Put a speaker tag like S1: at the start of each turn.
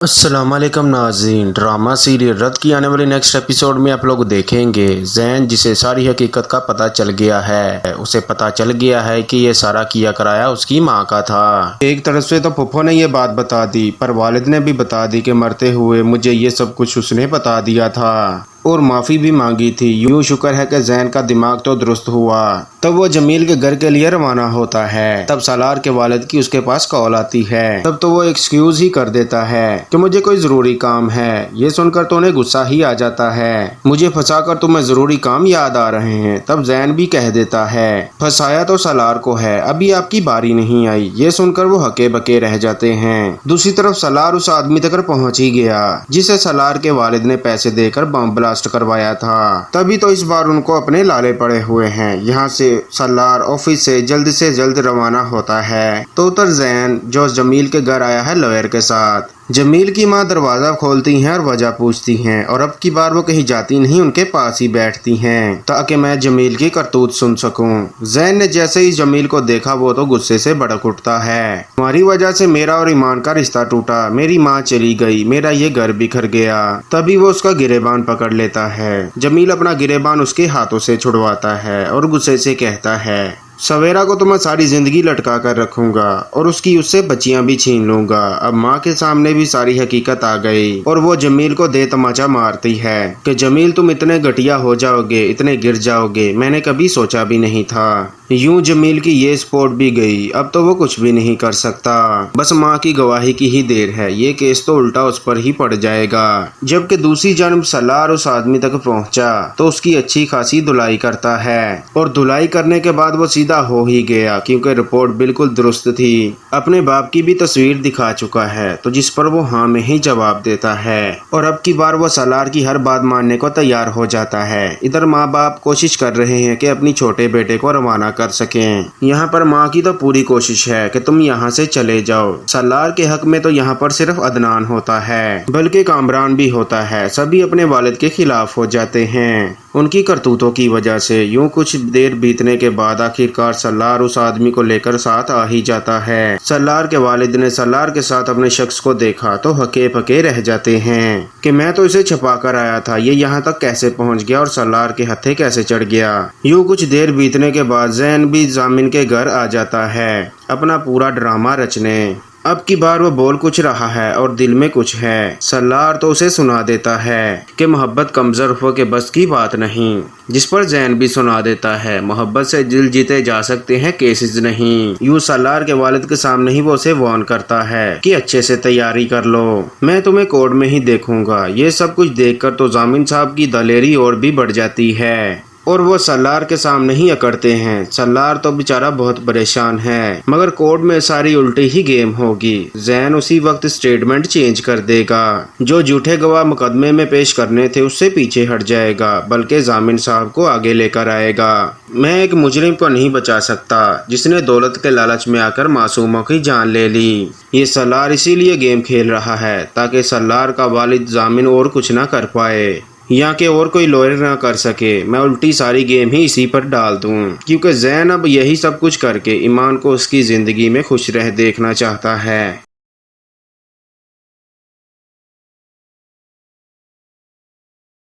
S1: السلام علیکم ناظرین، ڈرامہ سیریل رد کی آنے والی نیکسٹ ایپیسوڈ میں آپ لوگ دیکھیں گے زین جسے ساری حقیقت کا پتہ چل گیا ہے، اسے پتہ چل گیا ہے کہ یہ سارا کیا کرایا اس کی ماں کا تھا۔ ایک طرف سے تو پھپھو نے یہ بات بتا دی، پر والد نے بھی بتا دی کہ مرتے ہوئے مجھے یہ سب کچھ اس نے بتا دیا تھا اور معافی بھی مانگی تھی۔ یوں شکر ہے کہ زین کا دماغ تو درست ہوا۔ تب وہ جمیل کے گھر کے لیے روانہ ہوتا ہے۔ تب سالار کے والد کی اس کے پاس کال آتی ہے۔ تب تو وہ ایکسکیوز ہی کر دیتا ہے کہ مجھے کوئی ضروری کام ہے۔ یہ سن کر تو انہیں غصہ ہی آ جاتا ہے، مجھے پھنسا کر تمہیں ضروری کام یاد آ رہے ہیں۔ تب زین بھی کہہ دیتا ہے پھنسایا تو سالار کو ہے، ابھی آپ کی باری نہیں آئی۔ یہ سن کر وہ ہکے بکے رہ جاتے ہیں۔ دوسری طرف سالار اس آدمی تک پہنچ ہی گیا جسے سالار کے والد نے پیسے دے کر بم بلاسٹ کروایا تھا۔ تبھی تو اس بار ان کو اپنے لالے پڑے ہوئے ہیں۔ یہاں سے سالار آفس سے جلد روانہ ہوتا ہے تو ادھر زین جو جمیل کے گھر آیا ہے لوئر کے ساتھ۔ جمیل کی ماں دروازہ کھولتی ہیں اور وجہ پوچھتی ہیں، اور اب کی بار وہ کہیں جاتی نہیں، ان کے پاس ہی بیٹھتی ہیں تاکہ میں جمیل کی کرتوت سن سکوں۔ زین نے جیسے ہی جمیل کو دیکھا وہ تو غصے سے بھڑک اٹھتا ہے، تمہاری وجہ سے میرا اور ایمان کا رشتہ ٹوٹا، میری ماں چلی گئی، میرا یہ گھر بکھر گیا۔ تبھی وہ اس کا گریبان پکڑ لیتا ہے۔ جمیل اپنا گریبان اس کے ہاتھوں سے چھڑواتا ہے اور غصے سے کہتا ہے سویرا کو تو میں ساری زندگی لٹکا کر رکھوں گا اور اس کی اس سے بچیاں بھی چھین لوں گا۔ اب ماں کے سامنے بھی ساری حقیقت آ گئی اور وہ جمیل کو دے تماچا مارتی ہے کہ جمیل تم اتنے گھٹیا ہو جاؤ گے، اتنے گر جاؤ گے، میں نے کبھی سوچا بھی نہیں تھا۔ یوں جمیل کی یہ سپورٹ بھی گئی، اب تو وہ کچھ بھی نہیں کر سکتا، بس ماں کی گواہی کی ہی دیر ہے، یہ کیس تو الٹا اس پر ہی پڑ جائے گا۔ جبکہ دوسری جانب سالار اس آدمی تک پہنچا تو اس کی اچھی خاصی دھلائی کرتا ہے اور دھلائی کرنے کے بعد وہ سیدھا ہو ہی گیا کیونکہ رپورٹ بالکل درست تھی۔ اپنے باپ کی بھی تصویر دکھا چکا ہے تو جس پر وہ ہاں میں ہی جواب دیتا ہے اور اب کی بار وہ سالار کی ہر بات ماننے کو تیار ہو جاتا ہے۔ ادھر ماں باپ کوشش کر رہے ہیں کہ اپنی چھوٹے بیٹے کو روانہ کر سکیں۔ یہاں پر ماں کی تو پوری کوشش ہے کہ تم یہاں سے چلے جاؤ۔ سالار کے حق میں تو یہاں پر صرف عدنان ہوتا ہے بلکہ کامران بھی ہوتا ہے، سبھی اپنے والد کے خلاف ہو جاتے ہیں ان کی کرتوتوں کی وجہ سے۔ یوں کچھ دیر بیتنے کے بعد آخرکار سالار اس آدمی کو لے کر ساتھ آ ہی جاتا ہے۔ سالار کے والد نے سالار کے ساتھ اپنے شخص کو دیکھا تو ہکے پکے رہ جاتے ہیں کہ میں تو اسے چھپا کر آیا تھا، یہ یہاں تک کیسے پہنچ گیا اور سالار کے ہتھے کیسے چڑھ گیا۔ یوں کچھ دیر بیتنے کے بعد زین بھی ضامن کے گھر آ جاتا ہے اپنا پورا ڈرامہ رچنے۔ اب کی بار وہ بول کچھ رہا ہے اور دل میں کچھ ہے۔ سالار تو اسے سنا دیتا ہے کہ محبت کمزور ہو کے بس کی بات نہیں، جس پر زین بھی سنا دیتا ہے محبت سے دل جیتے جا سکتے ہیں کیسز نہیں۔ یوں سالار کے والد کے سامنے ہی وہ اسے وارن کرتا ہے کہ اچھے سے تیاری کر لو، میں تمہیں کورٹ میں ہی دیکھوں گا۔ یہ سب کچھ دیکھ کر تو ضامن صاحب کی دلیری اور بھی بڑھ جاتی ہے اور وہ سالار کے سامنے ہی اکڑتے ہیں۔ سالار تو بیچارہ بہت پریشان ہے مگر کورٹ میں ساری الٹی ہی گیم ہوگی۔ زین اسی وقت سٹیٹمنٹ چینج کر دے گا، جو جھوٹے گواہ مقدمے میں پیش کرنے تھے اس سے پیچھے ہٹ جائے گا بلکہ ضامن صاحب کو آگے لے کر آئے گا۔ میں ایک مجرم کو نہیں بچا سکتا جس نے دولت کے لالچ میں آ کر معصوموں کی جان لے لی۔ یہ سالار اسی لیے گیم کھیل رہا ہے تاکہ سالار کا والد ضامن اور کچھ نہ کر پائے یا کہ اور کوئی لوئر نہ کر سکے۔ میں الٹی ساری گیم ہی اسی پر ڈال دوں کیونکہ زین اب یہی سب کچھ کر کے ایمان کو اس کی زندگی میں خوش رہ دیکھنا چاہتا ہے۔